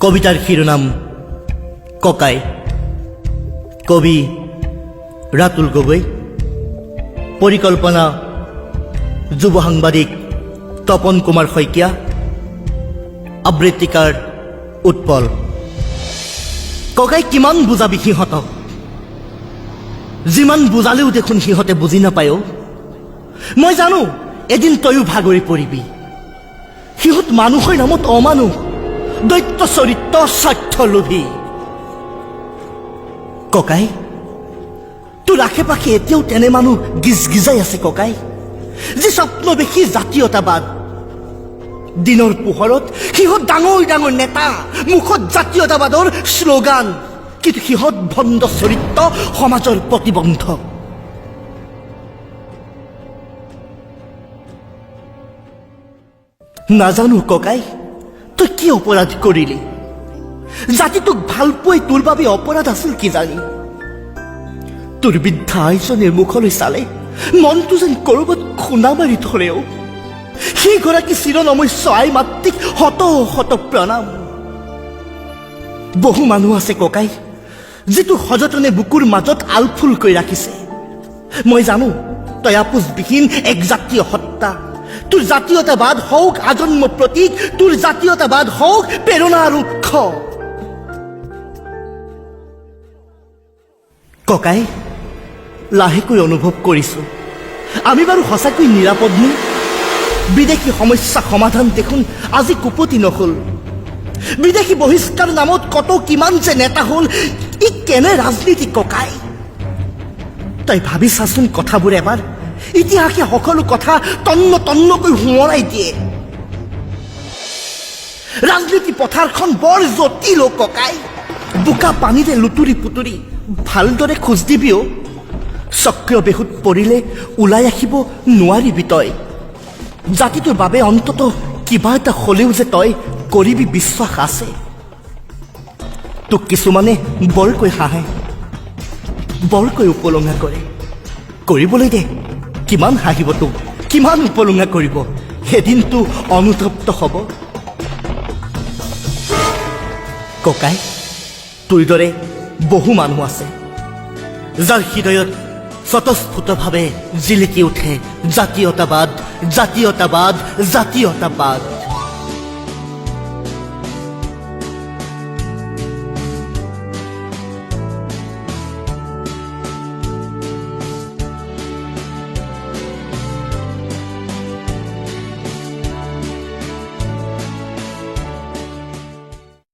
কবিতাৰ শিৰোনাম ককাই। কবি ৰাতুল গগৈ। পৰিকল্পনা যুব সাংবাদিক তপন কুমাৰ শইকীয়া। আবৃত্তিকাৰ উৎপল। ককাই কিমান বুজাবি সিহঁতক, যিমান বুজালেও দেখোন সিহঁতে বুজি নাপায়। মই জানো এদিন তয়ো ভাগৰি পৰিবি। সিহঁত মানুহৰ নামত অমানুহ, দৈত্য চৰিত্ৰ, স্বাৰ্থলোভী। ককাই, তোৰ আশে পাশে এতিয়াও তেনে মানুহ গিজগিজাই আছে ককাই, যি স্বপ্নবেশী জাতীয়তাবাদ। দিনৰ পোহৰত সিহঁত ডাঙৰ ডাঙৰ নেতা, মুখত জাতীয়তাবাদৰ শ্লোগান, কিন্তু সিহঁত ভণ্ড চৰিত্ৰ, সমাজৰ প্ৰতিবন্ধক। নাজানো ককাই, তই কি অপৰাধ কৰিলি? জাতিটোক ভাল পোৱাই তোৰ বাবে অপৰাধ আছিল কিজানি। তোৰ বৃদ্ধা আইজনীৰ মুখলৈ চালে মনটো যেন কৰবাত খুন্দা মাৰি ধৰেও। সেইগৰাকী চিৰনমস্য আই মাতৃক শত শত প্ৰণাম। বহু মানুহ আছে ককাই, যিটো সযতনে বুকুৰ মাজত আলফুলকৈ ৰাখিছে। মই জানো তই আপোচবিহীন এক জাতীয় সত্তা। তোৰ জাতীয়তাবাদ হওক আজন্ম প্ৰতীক, তোৰ জাতীয়তাবাদ হওক প্ৰেৰণাৰ উৎস। ককাই, লাহেকৈ অনুভৱ কৰিছো আমি বাৰু সঁচাকৈ নিৰাপদ নে? বিদেশী সমস্যা সমাধান দেখোন আজি কুপতি নহল। বিদেশী বহিষ্কাৰ নামত কত কিমান যে নেতা হল। ই কেনে ৰাজনীতি ককাই? তই ভাবি চাচোন কথাবোৰ এবাৰ। ইতিহাসে সকলো কথা তন্ন তন্নকৈ সোঁৱৰাই দিয়ে। ৰাজনীতি পথাৰখন বৰ জটিল ককাই। বোকা পানীৰে লুতুৰি পুতুৰি ভালদৰে খোজ দিবিও। চক্ৰীয় বেহুত পৰিলে ওলাই আহিব নোৱাৰিবি তই। জাতিটোৰ বাবে অন্তত কিবা এটা হলেও যে তই কৰিবি বিশ্বাস আছে। তোক কিছুমানে বৰকৈ হাঁহে, বৰকৈ উপলুঙা কৰে। কৰিবলৈ দে, কিমান হাঁহিব তোক, কিমান উপলুঙা কৰিব। এদিনটো অনুতপ্ত হ'ব। ককাই, তোৰ দৰে বহু মানুহ আছে যাৰ হৃদয়ত স্বতঃস্ফূৰ্তভাৱে জিলিকি উঠে জাতীয়তাবাদ, জাতীয়তাবাদ, জাতীয়তাবাদ।